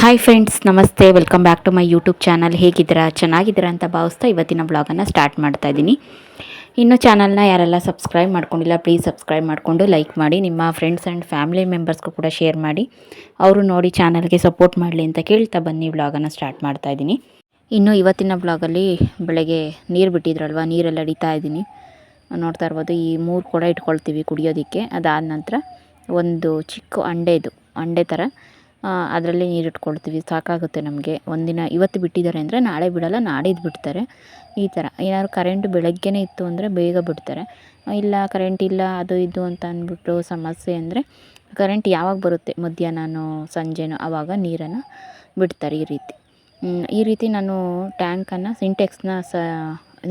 Hi friends, ನಮಸ್ತೆ. Welcome back to my YouTube channel. ಹೇಗಿದ್ದೀರಾ? ಚೆನ್ನಾಗಿದ್ದೀರಾ ಅಂತ ಭಾವಿಸ್ತಾ ಇವತ್ತಿನ ಬ್ಲಾಗನ್ನು ಸ್ಟಾರ್ಟ್ ಮಾಡ್ತಾ ಇದ್ದೀನಿ. ಇನ್ನು ಚಾನಲ್ನ ಯಾರೆಲ್ಲ ಸಬ್ಸ್ಕ್ರೈಬ್ ಮಾಡ್ಕೊಂಡಿಲ್ಲ, ಪ್ಲೀಸ್ ಸಬ್ಸ್ಕ್ರೈಬ್ ಮಾಡಿಕೊಂಡು ಲೈಕ್ ಮಾಡಿ. ನಿಮ್ಮ ಫ್ರೆಂಡ್ಸ್ ಆ್ಯಂಡ್ ಫ್ಯಾಮಿಲಿ ಮೆಂಬರ್ಸ್ಗೂ ಕೂಡ ಶೇರ್ ಮಾಡಿ, ಅವರು ನೋಡಿ ಚಾನಲ್ಗೆ ಸಪೋರ್ಟ್ ಮಾಡಲಿ ಅಂತ ಕೇಳ್ತಾ ಬನ್ನಿ ಬ್ಲಾಗನ್ನು ಸ್ಟಾರ್ಟ್ ಮಾಡ್ತಾ ಇದ್ದೀನಿ. ಇನ್ನು ಇವತ್ತಿನ ಬ್ಲಾಗಲ್ಲಿ ಬೆಳಗ್ಗೆ ನೀರು ಬಿಟ್ಟಿದ್ರಲ್ವ, ನೀರೆಲ್ಲ ಅಡಿತಾ ಇದ್ದೀನಿ. ನೋಡ್ತಾ ಇರ್ಬೋದು, ಈ 3 ಕೊಡ ಇಟ್ಕೊಳ್ತೀವಿ ಕುಡಿಯೋದಕ್ಕೆ. ಅದಾದ ನಂತರ ಒಂದು ಚಿಕ್ಕ ಅಂಡೆ ಥರ ಅದರಲ್ಲಿ ನೀರು ಇಟ್ಕೊಳ್ತೀವಿ. ಸಾಕಾಗುತ್ತೆ ನಮಗೆ. ಒಂದಿನ ಇವತ್ತು ಬಿಟ್ಟಿದ್ದಾರೆ ಅಂದರೆ ನಾಳೆ ಬಿಡಲ್ಲ, ನಾಡಿದ್ದು ಬಿಡ್ತಾರೆ. ಈ ಥರ ಏನಾದ್ರು ಕರೆಂಟ್ ಬೆಳಗ್ಗೆನೇ ಇತ್ತು ಅಂದರೆ ಬೇಗ ಬಿಡ್ತಾರೆ. ಇಲ್ಲ ಕರೆಂಟ್ ಇಲ್ಲ ಅದು ಇದು ಅಂತ ಅಂದ್ಬಿಟ್ಟು ಸಮಸ್ಯೆ ಅಂದರೆ ಕರೆಂಟ್ ಯಾವಾಗ ಬರುತ್ತೆ, ಮಧ್ಯಾಹ್ನನೋ ಸಂಜೆನೋ, ಆವಾಗ ನೀರನ್ನು ಬಿಡ್ತಾರೆ. ಈ ರೀತಿ ನಾನು ಟ್ಯಾಂಕನ್ನು ಸಿಂಟೆಕ್ಸ್ನ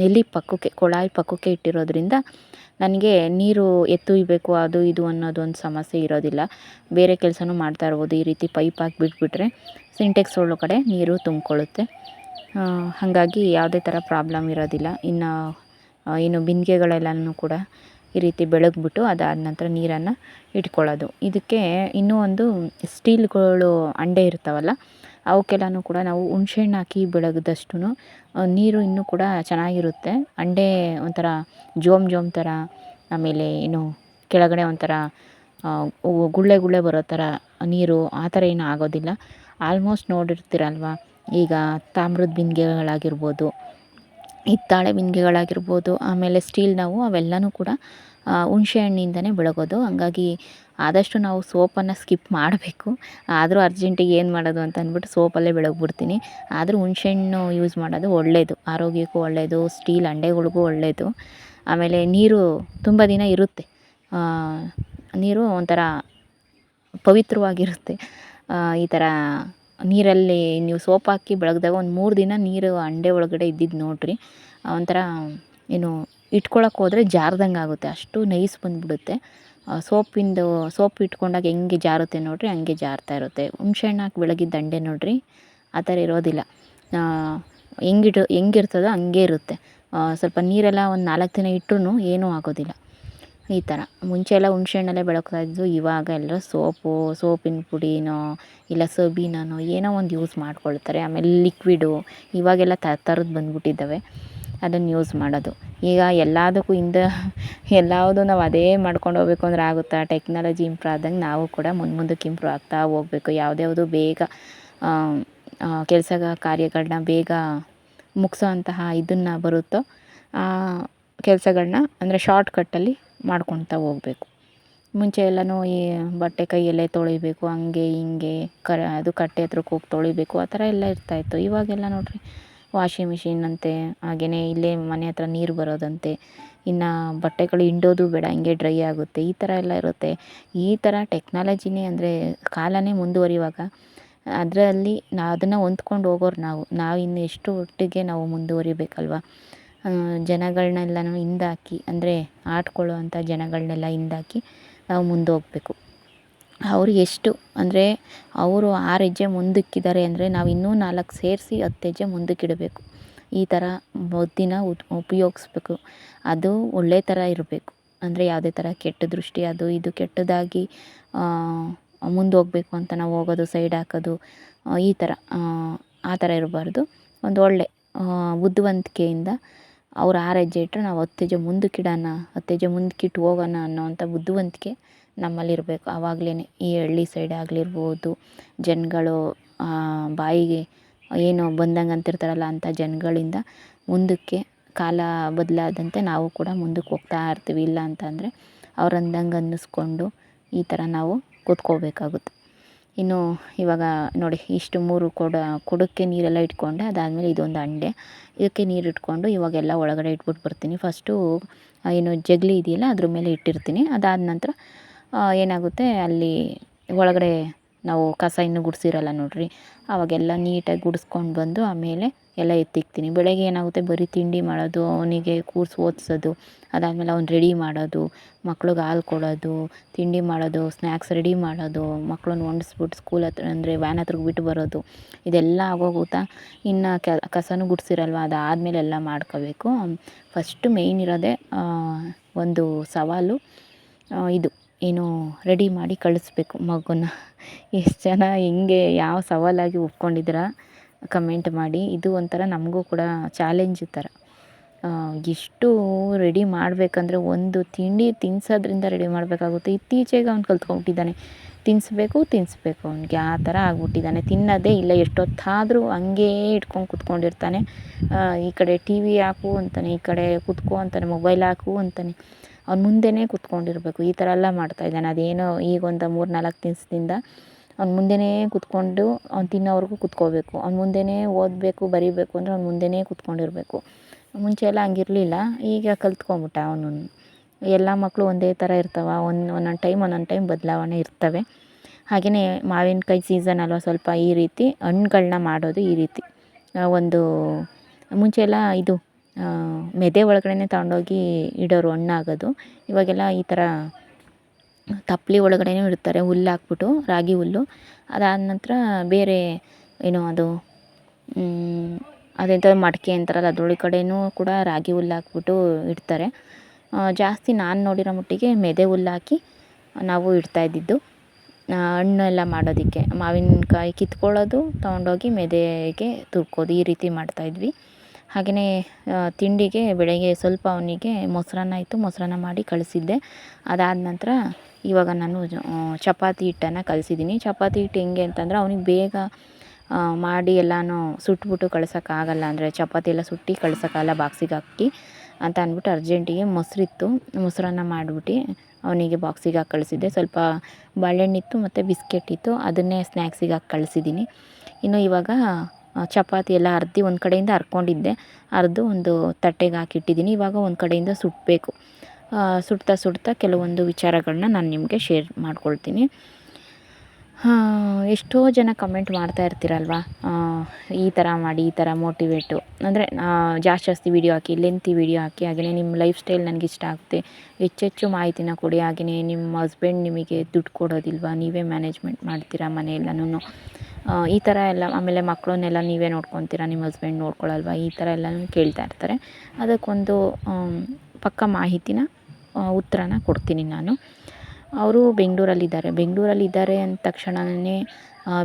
ನೆಲ್ಲಿ ಪಕ್ಕಕ್ಕೆ, ಕೊಳಾಯಿ ಪಕ್ಕಕ್ಕೆ ಇಟ್ಟಿರೋದ್ರಿಂದ ನನಗೆ ನೀರು ಎತ್ತೊಯ್ಯಬೇಕು ಅದು ಇದು ಅನ್ನೋದೊಂದು ಸಮಸ್ಯೆ ಇರೋದಿಲ್ಲ. ಬೇರೆ ಕೆಲಸನೂ ಮಾಡ್ತಾ ಇರ್ಬೋದು. ಈ ರೀತಿ ಪೈಪ್ ಹಾಕಿ ಬಿಟ್ಬಿಟ್ರೆ ಸಿಂಟೆಕ್ಸ್ ಒಳಗಡೆ ನೀರು ತುಂಬಿಕೊಳ್ಳುತ್ತೆ. ಹಾಗಾಗಿ ಯಾವುದೇ ಥರ ಪ್ರಾಬ್ಲಮ್ ಇರೋದಿಲ್ಲ. ಇನ್ನು ಬಿಂದಿಗೆಗಳೆಲ್ಲನೂ ಕೂಡ ಈ ರೀತಿ ಬೆಳಗ್ಬಿಟ್ಟು ಅದಾದ ನಂತರ ನೀರನ್ನು ಇಟ್ಕೊಳ್ಳೋದು. ಇದಕ್ಕೆ ಇನ್ನೂ ಒಂದು ಸ್ಟೀಲ್ಗಳು ಅಂಡೆ ಇರ್ತಾವಲ್ಲ, ಅವಕ್ಕೆಲ್ಲನೂ ಕೂಡ ನಾವು ಹುಣ್ಸೆಹಣ್ಣು ಹಾಕಿ ಬೆಳಗ್ದಷ್ಟು ನೀರು ಇನ್ನೂ ಕೂಡ ಚೆನ್ನಾಗಿರುತ್ತೆ. ಅಂಡೆ ಒಂಥರ ಜೋಮ್ ಥರ, ಆಮೇಲೆ ಇನ್ನು ಕೆಳಗಡೆ ಒಂಥರ ಗುಳ್ಳೆ ಬರೋ ಥರ ನೀರು ಆ ಥರ ಏನೂ ಆಗೋದಿಲ್ಲ. ಆಲ್ಮೋಸ್ಟ್ ನೋಡಿರ್ತೀರಲ್ವ, ಈಗ ತಾಮ್ರದ ಬಿಂದಿಗೆಗಳಾಗಿರ್ಬೋದು, ಹಿತ್ತಾಳೆ ಬಿಂದಿಗೆಗಳಾಗಿರ್ಬೋದು, ಆಮೇಲೆ ಸ್ಟೀಲ್ ಅವೆಲ್ಲನೂ ಕೂಡ ಹುಣಸೆ ಹಣ್ಣಿಂದನೇ ಬೆಳಗೋದು. ಹಂಗಾಗಿ ಆದಷ್ಟು ನಾವು ಸೋಪನ್ನು ಸ್ಕಿಪ್ ಮಾಡಬೇಕು. ಆದರೂ ಅರ್ಜೆಂಟಿಗೆ ಏನು ಮಾಡೋದು ಅಂತ ಅಂದ್ಬಿಟ್ಟು ಸೋಪಲ್ಲೇ ಬೆಳಗ್ಬಿಡ್ತೀನಿ. ಆದರೂ ಹುಣಸೆಹಣ್ಣು ಯೂಸ್ ಮಾಡೋದು ಒಳ್ಳೆಯದು, ಆರೋಗ್ಯಕ್ಕೂ ಒಳ್ಳೆಯದು, ಸ್ಟೀಲ್ ಅಂಡೆಗಳಿಗೂ ಒಳ್ಳೆಯದು. ಆಮೇಲೆ ನೀರು ತುಂಬ ದಿನ ಇರುತ್ತೆ. ನೀರು ಒಂಥರ ಪವಿತ್ರವಾಗಿರುತ್ತೆ. ಈ ಥರ ನೀರಲ್ಲಿ ನೀವು ಸೋಪ್ ಹಾಕಿ ಬೆಳಗ್ದಾಗ ಒಂದು 3 ದಿನ ನೀರು ಅಂಡೆ ಒಳಗಡೆ ಇದ್ದಿದ್ದು ನೋಡಿರಿ, ಒಂಥರ ಏನು ಇಟ್ಕೊಳಕ್ಕೆ ಹೋದರೆ ಜಾರ್ದಂಗೆ ಆಗುತ್ತೆ, ಅಷ್ಟು ನೈಸ್ ಬಂದುಬಿಡುತ್ತೆ. ಸೋಪ್ ಇಟ್ಕೊಂಡಾಗ ಹೆಂಗೆ ಜಾರುತ್ತೆ ನೋಡಿರಿ, ಹಂಗೆ ಜಾರ್ತಾ ಇರುತ್ತೆ. ಹುಣ್ಸೆಹಣ್ಣು ಹಾಕಿ ಬೆಳಗಿದ್ದ ಅಂಡೆ ನೋಡಿರಿ, ಆ ಥರ ಇರೋದಿಲ್ಲ. ಹೆಂಗಿರ್ತದೋ ಹಂಗೆ ಇರುತ್ತೆ. ಸ್ವಲ್ಪ ನೀರೆಲ್ಲ ಒಂದು 4 ದಿನ ಇಟ್ಟರೂ ಏನೂ ಆಗೋದಿಲ್ಲ. ಈ ಥರ ಮುಂಚೆ ಎಲ್ಲ ಹುಣ್ಸೆಹಣ್ಣಲ್ಲೇ ಬೆಳಗ್ತಾ ಇದ್ದು, ಇವಾಗ ಎಲ್ಲ ಸೋಪಿನ ಪುಡಿನೋ ಇಲ್ಲ ಸಬೀನೋ ಏನೋ ಒಂದು ಯೂಸ್ ಮಾಡ್ಕೊಳ್ತಾರೆ. ಆಮೇಲೆ ಲಿಕ್ವಿಡು ಇವಾಗೆಲ್ಲ ಥರದ್ದು ಬಂದುಬಿಟ್ಟಿದ್ದಾವೆ, ಅದನ್ನು ಯೂಸ್ ಮಾಡೋದು. ಈಗ ಎಲ್ಲದಕ್ಕೂ ಎಲ್ಲದೂ ನಾವು ಅದೇ ಮಾಡ್ಕೊಂಡು ಹೋಗ್ಬೇಕು ಅಂದರೆ ಆಗುತ್ತಾ? ಟೆಕ್ನಾಲಜಿ ಇಂಪ್ರೂವ್ ಆದಂಗೆ ನಾವು ಕೂಡ ಮುಂದಕ್ಕೆ ಇಂಪ್ರೂವ್ ಆಗ್ತಾ ಹೋಗಬೇಕು. ಯಾವುದ್ಯಾವುದು ಬೇಗ ಕೆಲಸ ಕಾರ್ಯಗಳನ್ನ ಬೇಗ ಮುಗಿಸೋ ಅಂತಹ ಇದನ್ನು ಬರುತ್ತೋ ಆ ಕೆಲಸಗಳನ್ನ ಅಂದರೆ ಶಾರ್ಟ್ಕಟ್ಟಲ್ಲಿ ಮಾಡ್ಕೊಳ್ತಾ ಹೋಗಬೇಕು. ಮುಂಚೆ ಎಲ್ಲನೂ ಈ ಬಟ್ಟೆ ಕೈಯಲ್ಲೇ ತೊಳಿಬೇಕು, ಹಂಗೆ ಹಿಂಗೆ ಅದು ಕಟ್ಟೆ ಹತ್ರಕ್ಕೆ ಹೋಗಿ ತೊಳಿಬೇಕು, ಆ ಥರ ಎಲ್ಲ ಇರ್ತಾಯಿತ್ತು. ಇವಾಗೆಲ್ಲ ನೋಡಿರಿ, ವಾಷಿಂಗ್ ಮಿಷಿನ್ ಅಂತೆ, ಹಾಗೆಯೇ ಇಲ್ಲೇ ಮನೆ ಹತ್ರ ನೀರು ಬರೋದಂತೆ, ಇನ್ನು ಬಟ್ಟೆಗಳು ಹಿಂಡೋದು ಬೇಡ, ಹಿಂಗೆ ಡ್ರೈ ಆಗುತ್ತೆ, ಈ ಥರ ಎಲ್ಲ ಇರುತ್ತೆ. ಈ ಥರ ಟೆಕ್ನಾಲಜಿನೇ ಅಂದರೆ ಕಾಲನೇ ಮುಂದುವರಿಯುವಾಗ ಅದರಲ್ಲಿ ಅದನ್ನು ಹೊಂದ್ಕೊಂಡು ಹೋಗೋರು ನಾವು ಇನ್ನು ಎಷ್ಟು ಒಟ್ಟಿಗೆ ನಾವು ಮುಂದುವರಿಬೇಕಲ್ವ. ಜನಗಳನ್ನೆಲ್ಲನೂ ಹಿಂದಾಕಿ, ಅಂದರೆ ಆಡ್ಕೊಳ್ಳೋ ಅಂಥ ಜನಗಳನ್ನೆಲ್ಲ ಹಿಂದಾಕಿ ನಾವು ಮುಂದೆ ಹೋಗಬೇಕು. ಅವರು ಎಷ್ಟು ಅಂದರೆ ಅವರು 6 ಹೆಜ್ಜೆ ಮುಂದಕ್ಕಿದ್ದಾರೆ ಅಂದರೆ ನಾವು ಇನ್ನೂ 4 ಸೇರಿಸಿ 10 ಹೆಜ್ಜೆ ಮುಂದಕ್ಕಿಡಬೇಕು. ಈ ಥರ ಬುದ್ಧಿನ ಉಪಯೋಗಿಸ್ಬೇಕು. ಅದು ಒಳ್ಳೆ ಥರ ಇರಬೇಕು. ಅಂದರೆ ಯಾವುದೇ ಥರ ಕೆಟ್ಟ ದೃಷ್ಟಿ ಅದು ಇದು ಕೆಟ್ಟದಾಗಿ ಮುಂದೆ ಹೋಗಬೇಕು ಅಂತ ನಾವು ಹೋಗೋದು, ಸೈಡ್ ಹಾಕೋದು, ಈ ಥರ ಆ ಥರ ಇರಬಾರ್ದು. ಒಂದು ಒಳ್ಳೆ ಬುದ್ಧಿವಂತಿಕೆಯಿಂದ ಅವ್ರು 6 ಹೆಜ್ಜೆ ಇಟ್ಟರೆ ನಾವು 10 ಹೆಜ್ಜೆ ಮುಂದಕ್ಕಿಡೋಣ, 10 ಹೆಜ್ಜೆ ಮುಂದಕ್ಕಿಟ್ಟು ಹೋಗೋಣ ಅನ್ನೋವಂಥ ಬುದ್ಧಿವಂತಿಕೆ ನಮ್ಮಲ್ಲಿರಬೇಕು. ಆವಾಗಲೇ ಈ ಹಳ್ಳಿ ಸೈಡ್ ಆಗಿರ್ಬೋದು, ಜನಗಳು ಬಾಯಿಗೆ ಏನು ಬಂದಂಗೆ ಅಂತಿರ್ತಾರಲ್ಲ, ಅಂಥ ಜನಗಳಿಂದ ಮುಂದಕ್ಕೆ ಕಾಲ ಬದಲಾದಂತೆ ನಾವು ಕೂಡ ಮುಂದಕ್ಕೆ ಹೋಗ್ತಾ ಇರ್ತೀವಿ. ಇಲ್ಲ ಅಂತಂದರೆ ಅವ್ರು ಅಂದಂಗೆ ಅನ್ನಿಸ್ಕೊಂಡು ಈ ಥರ ನಾವು ಕೂತ್ಕೋಬೇಕಾಗುತ್ತೆ. ಇನ್ನು ಇವಾಗ ನೋಡಿ, ಇಷ್ಟು 3 ಕೊಡಕ್ಕೆ ನೀರೆಲ್ಲ ಇಟ್ಕೊಂಡೆ. ಅದಾದಮೇಲೆ ಇದೊಂದು ಅಂಡೆ, ಇದಕ್ಕೆ ನೀರು ಇಟ್ಕೊಂಡು ಇವಾಗೆಲ್ಲ ಒಳಗಡೆ ಇಟ್ಬಿಟ್ಟು ಬರ್ತೀನಿ. ಫಸ್ಟು ಏನು ಜಗಲಿ ಇದೆಯಲ್ಲ ಅದ್ರ ಮೇಲೆ ಇಟ್ಟಿರ್ತೀನಿ. ಅದಾದ ನಂತರ ಏನಾಗುತ್ತೆ, ಅಲ್ಲಿ ಒಳಗಡೆ ನಾವು ಕಸ ಇನ್ನೂ ಗುಡಿಸಿರಲ್ಲ ನೋಡಿರಿ, ಆವಾಗೆಲ್ಲ ನೀಟಾಗಿ ಗುಡಿಸ್ಕೊಂಡು ಬಂದು ಆಮೇಲೆ ಎಲ್ಲ ಎತ್ತಿಕ್ತೀನಿ. ಬೆಳಗ್ಗೆ ಏನಾಗುತ್ತೆ, ಬರೀ ತಿಂಡಿ ಮಾಡೋದು, ಅವನಿಗೆ ಕೂರಿಸಿ ಓದಿಸೋದು, ಅದಾದಮೇಲೆ ಅವ್ನು ರೆಡಿ ಮಾಡೋದು, ಮಕ್ಳಿಗೆ ಹಾಲು ಕೊಡೋದು, ತಿಂಡಿ ಮಾಡೋದು, ಸ್ನ್ಯಾಕ್ಸ್ ರೆಡಿ ಮಾಡೋದು, ಮಕ್ಕಳನ್ನ ಹೊಂದಿಸ್ಬಿಟ್ಟು ಸ್ಕೂಲ್ ಹತ್ರ ಅಂದರೆ ವ್ಯಾನ್ ಹತ್ರಕ್ಕೆ ಬಿಟ್ಟು ಬರೋದು, ಇದೆಲ್ಲ ಆಗೋಗುತ್ತಾ. ಇನ್ನು ಕಸನೂ ಗುಡಿಸಿರಲ್ವ, ಅದಾದಮೇಲೆ ಎಲ್ಲ ಮಾಡ್ಕೋಬೇಕು. ಫಸ್ಟು ಮೇಯ್ನ್ ಇರೋದೇ ಒಂದು ಸವಾಲು ಇದು ಏನು ರೆಡಿ ಮಾಡಿ ಕಳಿಸ್ಬೇಕು ಮಗುನ. ಎಷ್ಟು ಜನ ಹೆಂಗೆ ಯಾವ ಸವಾಲಾಗಿ ಒಪ್ಕೊಂಡಿದ್ದೀರಾ ಕಮೆಂಟ್ ಮಾಡಿ. ಇದು ಒಂಥರ ನಮಗೂ ಕೂಡ ಚಾಲೆಂಜ್ ಥರ. ಎಷ್ಟು ರೆಡಿ ಮಾಡಬೇಕಂದ್ರೆ ಒಂದು ತಿಂಡಿ ತಿನ್ನಿಸೋದ್ರಿಂದ ರೆಡಿ ಮಾಡಬೇಕಾಗುತ್ತೆ. ಇತ್ತೀಚೆಗೆ ಅವ್ನು ಕಲ್ತ್ಕೊಂಡ್ಬಿಟ್ಟಿದ್ದಾನೆ, ತಿನ್ನಿಸ್ಬೇಕು ಅವ್ನಿಗೆ ಆ ಥರ ಆಗ್ಬಿಟ್ಟಿದ್ದಾನೆ. ತಿನ್ನೋದೇ ಇಲ್ಲ, ಎಷ್ಟೊತ್ತಾದರೂ ಹಂಗೇ ಇಟ್ಕೊಂಡು ಕೂತ್ಕೊಂಡಿರ್ತಾನೆ. ಈ ಕಡೆ ಟಿ ವಿ ಹಾಕು ಅಂತಾನೆ, ಈ ಕಡೆ ಕೂತ್ಕೊ ಅಂತಾನೆ, ಮೊಬೈಲ್ ಹಾಕು ಅಂತಾನೆ. ಅವ್ನು ಮುಂದೆನೇ ಕೂತ್ಕೊಂಡಿರಬೇಕು, ಈ ಥರ ಎಲ್ಲ ಮಾಡ್ತಾಯಿದ್ದಾನೆ. ಅದೇನೋ ಈಗ ಒಂದು 3-4 ದಿವಸದಿಂದ ಅವ್ನು ಮುಂದೆನೇ ಕೂತ್ಕೊಂಡು ಅವ್ನು ತಿನ್ನೋವರೆಗೂ ಕೂತ್ಕೋಬೇಕು. ಅವ್ನು ಮುಂದೆನೇ ಓದಬೇಕು ಬರೀಬೇಕು ಅಂದರೆ ಅವ್ನು ಮುಂದೆನೇ ಕೂತ್ಕೊಂಡಿರಬೇಕು. ಮುಂಚೆ ಎಲ್ಲ ಹಂಗಿರಲಿಲ್ಲ, ಈಗ ಕಲ್ತ್ಕೊಂಬಿಟ್ಟ ಅವನು. ಎಲ್ಲ ಮಕ್ಕಳು ಒಂದೇ ಥರ ಇರ್ತವೆ, ಒಂದೊಂದು ಟೈಮ್ ಬದಲಾವಣೆ ಇರ್ತವೆ. ಹಾಗೆಯೇ ಮಾವಿನಕಾಯಿ ಸೀಸನ್ ಅಲ್ವ, ಸ್ವಲ್ಪ ಈ ರೀತಿ ಹಣ್ಗಳನ್ನ ಮಾಡೋದು ಈ ರೀತಿ. ಒಂದು ಮುಂಚೆ ಎಲ್ಲ ಇದು ಮೆದೆ ಒಳಗಡೆ ತಗೊಂಡೋಗಿ ಇಡೋರು ಹಣ್ಣಾಗೋದು. ಇವಾಗೆಲ್ಲ ಈ ಥರ ತಪ್ಪಲೆ ಒಳಗಡೆನೂ ಇಡ್ತಾರೆ, ಹುಲ್ಲು ಹಾಕ್ಬಿಟ್ಟು, ರಾಗಿ ಹುಲ್ಲು. ಅದಾದ ನಂತರ ಬೇರೆ ಏನೋ ಅದು ಅದೆಂಥ ಮಡಕೆ ಅಂತಾರಲ್ಲ ಅದ್ರೊಳಗೆ ಕಡೆಯೂ ಕೂಡ ರಾಗಿ ಹುಲ್ಲು ಹಾಕ್ಬಿಟ್ಟು ಇಡ್ತಾರೆ. ಜಾಸ್ತಿ ನಾನು ನೋಡಿರೋ ಮಟ್ಟಿಗೆ ಮೆದೆ ಹುಲ್ಲು ಹಾಕಿ ನಾವು ಇಡ್ತಾಯಿದ್ದಿದ್ದು. ಹಣ್ಣೆಲ್ಲ ಮಾಡೋದಕ್ಕೆ ಮಾವಿನಕಾಯಿ ಕಿತ್ಕೊಳ್ಳೋದು, ತೊಗೊಂಡೋಗಿ ಮೆದೆಗೆ ತುರ್ಕೋದು, ಈ ರೀತಿ ಮಾಡ್ತಾಯಿದ್ವಿ. ಹಾಗೆಯೇ ತಿಂಡಿಗೆ ಬೆಳಗ್ಗೆ ಸ್ವಲ್ಪ ಅವನಿಗೆ ಮೊಸರನ್ನ ಮಾಡಿ ಕಳಿಸಿದ್ದೆ. ಅದಾದ ನಂತರ ಇವಾಗ ನಾನು ಚಪಾತಿ ಹಿಟ್ಟನ್ನು ಕಲಿಸಿದ್ದೀನಿ. ಚಪಾತಿ ಹಿಟ್ಟು ಹೆಂಗೆ ಅಂತಂದರೆ ಅವನಿಗೆ ಬೇಗ ಮಾಡಿ ಎಲ್ಲನೂ ಸುಟ್ಬಿಟ್ಟು ಕಳ್ಸೋಕ್ಕಾಗಲ್ಲ, ಅಂದರೆ ಚಪಾತಿ ಎಲ್ಲ ಸುಟ್ಟು ಕಳ್ಸೋಕ್ಕಾಗಲ್ಲ ಬಾಕ್ಸಿಗೆ ಹಾಕಿ ಅಂತ ಅಂದ್ಬಿಟ್ಟು ಅರ್ಜೆಂಟಿಗೆ ಮೊಸರನ್ನ ಮಾಡಿಬಿಟ್ಟು ಅವನಿಗೆ ಬಾಕ್ಸಿಗೆ ಹಾಕಿ ಕಳಿಸಿದ್ದೆ. ಸ್ವಲ್ಪ ಬಾಳೆಹಣ್ಣಿತ್ತು ಮತ್ತು ಬಿಸ್ಕೆಟ್ ಇತ್ತು, ಅದನ್ನೇ ಸ್ನ್ಯಾಕ್ಸಿಗೆ ಹಾಕಿ ಕಳಿಸಿದ್ದೀನಿ. ಇನ್ನು ಇವಾಗ ಚಪಾತಿ ಎಲ್ಲ ಒಂದು ಕಡೆಯಿಂದ ಹರ್ಕೊಂಡಿದ್ದೆ, ಒಂದು ತಟ್ಟೆಗೆ ಹಾಕಿಟ್ಟಿದ್ದೀನಿ. ಇವಾಗ ಒಂದು ಕಡೆಯಿಂದ ಸುಡಬೇಕು. ಸುಡ್ತಾ ಕೆಲವೊಂದು ವಿಚಾರಗಳನ್ನ ನಾನು ನಿಮಗೆ ಶೇರ್ ಮಾಡ್ಕೊಳ್ತೀನಿ. ಎಷ್ಟೋ ಜನ ಕಮೆಂಟ್ ಮಾಡ್ತಾ ಇರ್ತೀರಲ್ವ, ಈ ಥರ ಮಾಡಿ, ಈ ಥರ ಮೋಟಿವೇಟು ಅಂದರೆ ಜಾಸ್ತಿ ವೀಡಿಯೋ ಹಾಕಿ, ಲೆಂತಿ ವೀಡಿಯೋ ಹಾಕಿ, ಹಾಗೆಯೇ ನಿಮ್ಮ ಲೈಫ್ ಸ್ಟೈಲ್ ನನಗೆ ಇಷ್ಟ ಆಗುತ್ತೆ, ಹೆಚ್ಚೆಚ್ಚು ಮಾಹಿತಿನ ಕೊಡಿ, ಹಾಗೆಯೇ ನಿಮ್ಮ ಹಸ್ಬೆಂಡ್ ನಿಮಗೆ ದುಡ್ಡು ಕೊಡೋದಿಲ್ವಾ, ನೀವೇ ಮ್ಯಾನೇಜ್ಮೆಂಟ್ ಮಾಡ್ತೀರಾ ಮನೆಯೆಲ್ಲನೂ, ಈ ಥರ ಎಲ್ಲ, ಆಮೇಲೆ ಮಕ್ಕಳನ್ನೆಲ್ಲ ನೀವೇ ನೋಡ್ಕೊತೀರಾ, ನಿಮ್ಮ ಹಸ್ಬೆಂಡ್ ನೋಡ್ಕೊಳ್ಳಲ್ವಾ, ಈ ಥರ ಎಲ್ಲನೂ ಕೇಳ್ತಾ ಇರ್ತಾರೆ. ಅದಕ್ಕೊಂದು ಪಕ್ಕ ಮಾಹಿತಿನ ಉತ್ತರನ ಕೊಡ್ತೀನಿ ನಾನು. ಅವರು ಬೆಂಗಳೂರಲ್ಲಿದ್ದಾರೆ ಅಂದ ತಕ್ಷಣವೇ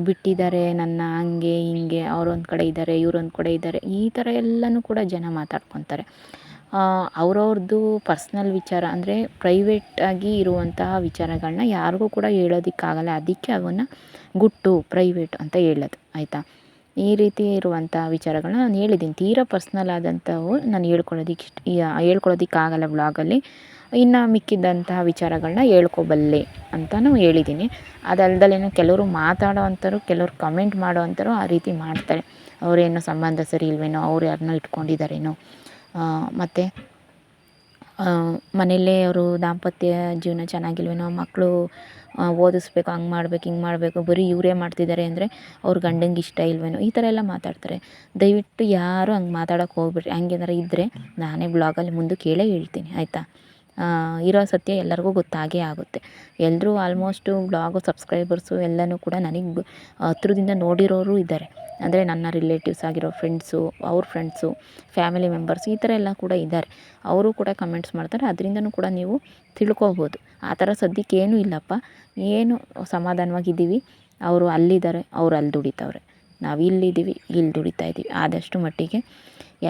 ಬಿಟ್ಟಿದ್ದಾರೆ ನನ್ನ, ಹಂಗೆ ಹಿಂಗೆ, ಅವರೊಂದು ಕಡೆ ಇದ್ದಾರೆ, ಇವರೊಂದು ಕಡೆ ಇದ್ದಾರೆ, ಈ ಥರ ಎಲ್ಲನೂ ಕೂಡ ಜನ ಮಾತಾಡ್ಕೊತಾರೆ. ಅವ್ರವ್ರದ್ದು ಪರ್ಸ್ನಲ್ ವಿಚಾರ, ಅಂದರೆ ಪ್ರೈವೇಟಾಗಿ ಇರುವಂತಹ ವಿಚಾರಗಳನ್ನ ಯಾರಿಗೂ ಕೂಡ ಹೇಳೋದಕ್ಕಾಗಲ್ಲ. ಅದಕ್ಕೆ ಅವನ್ನ ಗುಟ್ಟು ಪ್ರೈವೇಟ್ ಅಂತ ಹೇಳೋದು, ಆಯಿತಾ. ಈ ರೀತಿ ಇರುವಂಥ ವಿಚಾರಗಳನ್ನ ನಾನು ಹೇಳಿದ್ದೀನಿ. ತೀರಾ ಪರ್ಸ್ನಲ್ ಆದಂಥವು ನಾನು ಹೇಳ್ಕೊಳ್ಳೋದಕ್ಕಾಗಲ್ಲ ಬ್ಲಾಗಲ್ಲಿ. ಇನ್ನು ಮಿಕ್ಕಿದ್ದಂತಹ ವಿಚಾರಗಳನ್ನ ಹೇಳ್ಕೊಬಲ್ಲೆ ಅಂತಲೂ ಹೇಳಿದ್ದೀನಿ. ಅದಲ್ದಲೇ ಕೆಲವರು ಮಾತಾಡೋ ಅಂಥವ್ರು, ಕೆಲವರು ಕಮೆಂಟ್ ಮಾಡೋ ಅಂಥವ್ರು ಆ ರೀತಿ ಮಾಡ್ತಾರೆ. ಅವರೇನೋ ಸಂಬಂಧ ಸರಿ ಇಲ್ವೇನೋ, ಅವ್ರು ಯಾರನ್ನೋ ಇಟ್ಕೊಂಡಿದ್ದಾರೇನೋ, ಮತ್ತು ಮನೆಯಲ್ಲೇ ಅವರು ದಾಂಪತ್ಯ ಜೀವನ ಚೆನ್ನಾಗಿಲ್ವೇನೋ, ಮಕ್ಕಳು ಓದಿಸ್ಬೇಕು, ಹಂಗೆ ಮಾಡಬೇಕು ಹಿಂಗೆ ಮಾಡಬೇಕು, ಬರೀ ಇವರೇ ಮಾಡ್ತಿದ್ದಾರೆ ಅಂದರೆ ಅವ್ರ ಗಂಡಂಗೆ ಇಷ್ಟ ಇಲ್ವೇನೋ, ಈ ಥರ ಎಲ್ಲ ಮಾತಾಡ್ತಾರೆ. ದಯವಿಟ್ಟು ಯಾರು ಹಂಗೆ ಮಾತಾಡೋಕ್ಕೆ ಹೋಗ್ಬಿಡ್ರಿ. ಹಂಗೇನಾರು ಇದ್ದರೆ ನಾನೇ ಬ್ಲಾಗಲ್ಲಿ ಮುಂದಕ್ಕೆ ಹೇಳ್ತೀನಿ, ಆಯಿತಾ. ಇರೋ ಸತ್ಯ ಎಲ್ಲರಿಗೂ ಗೊತ್ತಾಗೇ ಆಗುತ್ತೆ. ಎಲ್ಲರೂ ಆಲ್ಮೋಸ್ಟು ಬ್ಲಾಗು ಸಬ್ಸ್ಕ್ರೈಬರ್ಸು ಎಲ್ಲನೂ ಕೂಡ ನನಗೆ ಹತ್ರದಿಂದ ನೋಡಿರೋರು ಇದ್ದಾರೆ. ಅಂದರೆ ನನ್ನ ರಿಲೇಟಿವ್ಸ್ ಆಗಿರೋ ಫ್ರೆಂಡ್ಸು, ಅವ್ರ ಫ್ರೆಂಡ್ಸು, ಫ್ಯಾಮಿಲಿ ಮೆಂಬರ್ಸ್, ಈ ಥರ ಎಲ್ಲ ಕೂಡ ಇದ್ದಾರೆ. ಅವರು ಕೂಡ ಕಮೆಂಟ್ಸ್ ಮಾಡ್ತಾರೆ, ಅದರಿಂದನೂ ಕೂಡ ನೀವು ತಿಳ್ಕೊಬೋದು. ಆ ಥರ ಸದ್ಯಕ್ಕೆ ಏನೂ ಇಲ್ಲಪ್ಪ, ಏನು ಸಮಾಧಾನವಾಗಿದ್ದೀವಿ. ಅವರು ಅಲ್ಲಿದ್ದಾರೆ, ಅವ್ರು ಅಲ್ಲಿ ದುಡಿತವ್ರೆ, ನಾವು ಇಲ್ಲಿದ್ದೀವಿ, ಇಲ್ಲಿ ದುಡಿತಾ ಇದ್ದೀವಿ. ಆದಷ್ಟು ಮಟ್ಟಿಗೆ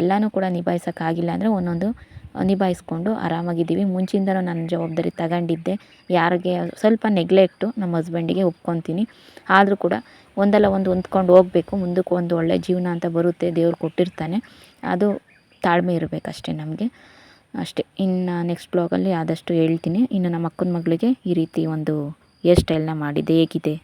ಎಲ್ಲನೂ ಕೂಡ ನಿಭಾಯಿಸೋಕ್ಕಾಗಿಲ್ಲ ಅಂದರೆ ಒಂದೊಂದು ನಿಭಾಯಿಸ್ಕೊಂಡು ಆರಾಮಾಗಿದ್ದೀವಿ. ಮುಂಚಿಂದನೂ ನಾನು ಜವಾಬ್ದಾರಿ ತಗೊಂಡಿದ್ದೆ. ಯಾರಿಗೆ ಸ್ವಲ್ಪ ನೆಗ್ಲೆಕ್ಟು ನಮ್ಮ ಹಸ್ಬೆಂಡಿಗೆ ಒಪ್ಕೊತೀನಿ. ಆದರೂ ಕೂಡ ಒಂದಲ್ಲ ಒಂದು ಹೊಂದ್ಕೊಂಡು ಹೋಗಬೇಕು. ಮುಂದಕ್ಕೆ ಒಂದು ಒಳ್ಳೆಯ ಜೀವನ ಅಂತ ಬರುತ್ತೆ, ದೇವ್ರು ಕೊಟ್ಟಿರ್ತಾನೆ. ಅದು ತಾಳ್ಮೆ ಇರಬೇಕಷ್ಟೇ ನಮಗೆ, ಅಷ್ಟೇ. ಇನ್ನು ನೆಕ್ಸ್ಟ್ ಬ್ಲಾಗಲ್ಲಿ ಆದಷ್ಟು ಹೇಳ್ತೀನಿ. ಇನ್ನು ನಮ್ಮ ಅಕ್ಕನ ಮಗಳಿಗೆ ಈ ರೀತಿ ಒಂದು ಹೇರ್ ಸ್ಟೈಲ್ನ ಮಾಡಿದ್ದೆ, ಹೇಗಿದೆ